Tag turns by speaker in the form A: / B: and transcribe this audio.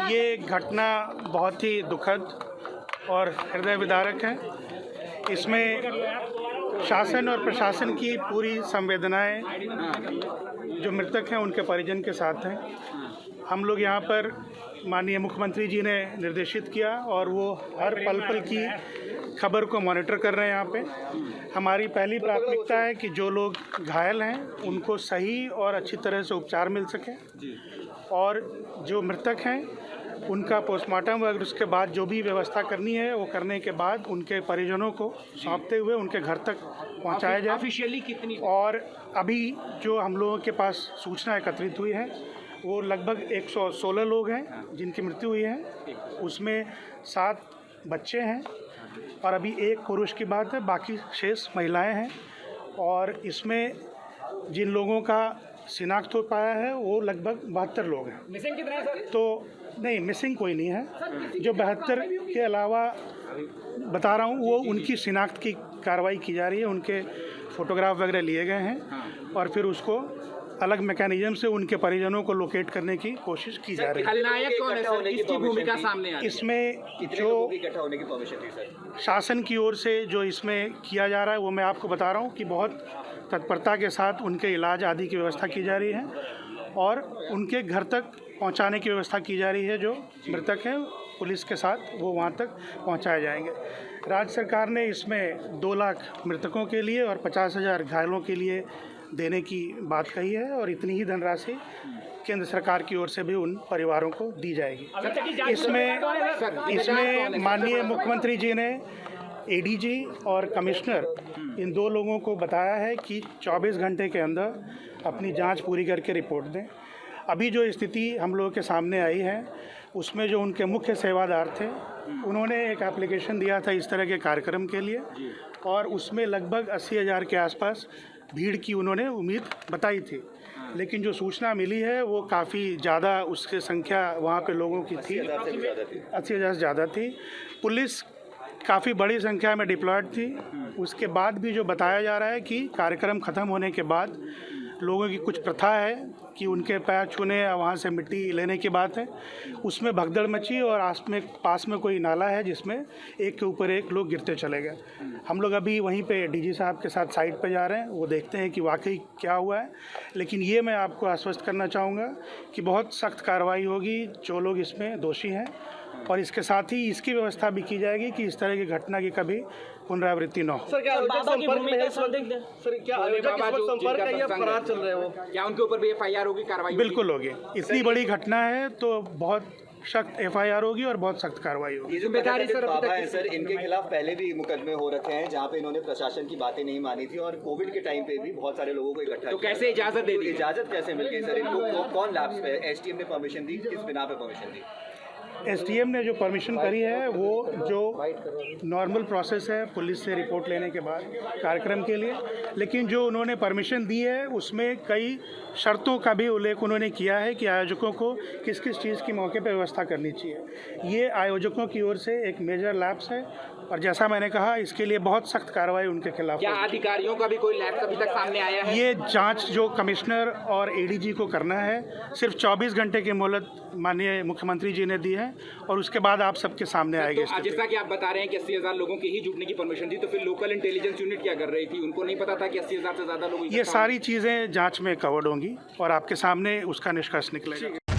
A: ये घटना बहुत ही दुखद और हृदय विदारक है। इसमें शासन और प्रशासन की पूरी संवेदनाएं जो मृतक हैं उनके परिजन के साथ हैं। हम लोग यहाँ पर माननीय मुख्यमंत्री जी ने निर्देशित किया और वो हर पल पल की खबर को मॉनिटर कर रहे हैं। यहाँ पे हमारी पहली प्राथमिकता है कि जो लोग घायल हैं उनको सही और अच्छी तरह से उपचार मिल सके और जो मृतक हैं उनका पोस्टमार्टम और उसके बाद जो भी व्यवस्था करनी है वो करने के बाद उनके परिजनों को सौंपते हुए उनके घर तक पहुंचाया जाए।
B: ऑफिशियली कितनी?
A: और अभी जो हम लोगों के पास सूचना एकत्रित हुई है वो लगभग 116 लोग हैं जिनकी मृत्यु हुई है। उसमें 7 बच्चे हैं और अभी 1 पुरुष की बात है, बाकी शेष महिलाएं हैं। और इसमें जिन लोगों का शिनाख्त हो पाया है वो लगभग 72 लोग हैं।
B: मिसिंग कितने हैं सर?
A: तो नहीं, मिसिंग कोई नहीं है। जो 72 के अलावा बता रहा हूँ वो उनकी शिनाख्त की कार्रवाई की जा रही है। उनके फोटोग्राफ वगैरह लिए गए हैं और फिर उसको अलग मैकेनिज्म से उनके परिजनों को लोकेट करने की कोशिश की जा रही है।
B: खलनायक कौन है सर? किसकी भूमिका सामने आ रही है?
A: इसमें जो
C: इकट्ठा होने की परमिशन थी सर?
A: शासन की ओर से जो इसमें किया जा रहा है वो मैं आपको बता रहा हूँ कि बहुत तत्परता के साथ उनके इलाज आदि की व्यवस्था की जा रही है और उनके घर तक पहुंचाने की व्यवस्था की जा रही है। जो मृतक हैं पुलिस के साथ वो वहां तक पहुंचाए जाएंगे। राज्य सरकार ने इसमें 2 लाख मृतकों के लिए और 50,000 घायलों के लिए देने की बात कही है और इतनी ही धनराशि केंद्र सरकार की ओर से भी उन परिवारों को दी जाएगी। इसमें माननीय मुख्यमंत्री जी ने एडीजी और कमिश्नर इन 2 लोगों को बताया है कि 24 घंटे के अंदर अपनी जांच पूरी करके रिपोर्ट दें। अभी जो स्थिति हम लोगों के सामने आई है उसमें जो उनके मुख्य सेवादार थे उन्होंने एक एप्लीकेशन दिया था इस तरह के कार्यक्रम के लिए और उसमें लगभग 80,000 के आसपास भीड़ की उन्होंने उम्मीद बताई थी। लेकिन जो सूचना मिली है वो काफ़ी ज़्यादा उसकी संख्या वहाँ पे लोगों की थी, 80,000 से ज़्यादा थी। पुलिस काफ़ी बड़ी संख्या में डिप्लॉयड थी। उसके बाद भी जो बताया जा रहा है कि कार्यक्रम ख़त्म होने के बाद लोगों की कुछ प्रथा है कि उनके पैर छूने या वहाँ से मिट्टी लेने की बात है, उसमें भगदड़ मची और पास में कोई नाला है जिसमें एक के ऊपर एक लोग गिरते चले गए। हम लोग अभी वहीं पे डीजी साहब के साथ साइट पे जा रहे हैं, वो देखते हैं कि वाकई क्या हुआ है। लेकिन ये मैं आपको आश्वस्त करना चाहूँगा कि बहुत सख्त कार्रवाई होगी जो लोग इसमें दोषी हैं और इसके साथ ही इसकी व्यवस्था भी की जाएगी कि इस तरह की घटना की कभी पुनरावृत्ति न हो।
C: सर क्या आयोजक की भूमिका सर क्या आयोजक इस संपर्क है या फरार चल रहे हो?
B: क्या उनके ऊपर भी एफआईआर होगी, कार्रवाई?
A: बिल्कुल होगी। इतनी बड़ी घटना है तो बहुत सख्त एफआईआर होगी और बहुत सख्त कार्रवाई होगी।
C: जिम्मेदारी सर बाबा है सर, इनके खिलाफ पहले भी मुकदमे हो रखे हैं जहां पे इन्होंने प्रशासन की बातें नहीं मानी थी और कोविड के टाइम पे भी बहुत सारे लोगों को इकट्ठा
B: तो कैसे इजाजत दे दी?
C: इजाजत कैसे मिल गई सर इनको? कौन लैब्स पे? एसटीएम ने परमिशन दी? किस बिना पे परमिशन दी?
A: एसडीएम ने जो परमिशन करी है वो जो नॉर्मल प्रोसेस है पुलिस से रिपोर्ट लेने के बाद कार्यक्रम के लिए, लेकिन जो उन्होंने परमिशन दी है उसमें कई शर्तों का भी उल्लेख उन्होंने किया है कि आयोजकों को किस किस चीज़ की मौके पर व्यवस्था करनी चाहिए। ये आयोजकों की ओर से एक मेजर लैप्स है और जैसा मैंने कहा इसके लिए बहुत सख्त कार्रवाई उनके खिलाफ।
B: क्या अधिकारियों का भी कोई लैप्स अभी तक सामने आया है?
A: ये जांच जो कमिश्नर और एडीजी को करना है, सिर्फ 24 घंटे की मोहलत माननीय मुख्यमंत्री जी ने दी है और उसके बाद आप सबके सामने आएगी।
B: तो जैसा कि आप बता रहे हैं कि 80,000 लोगों की ही जुटने की परमिशन थी, तो फिर लोकल इंटेलिजेंस यूनिट क्या कर रही थी? उनको नहीं पता था कि 80,000 से ज़्यादा लोग?
A: ये सारी चीज़ें जांच में कवर्ड होंगी और आपके सामने उसका निष्कर्ष निकलेगा।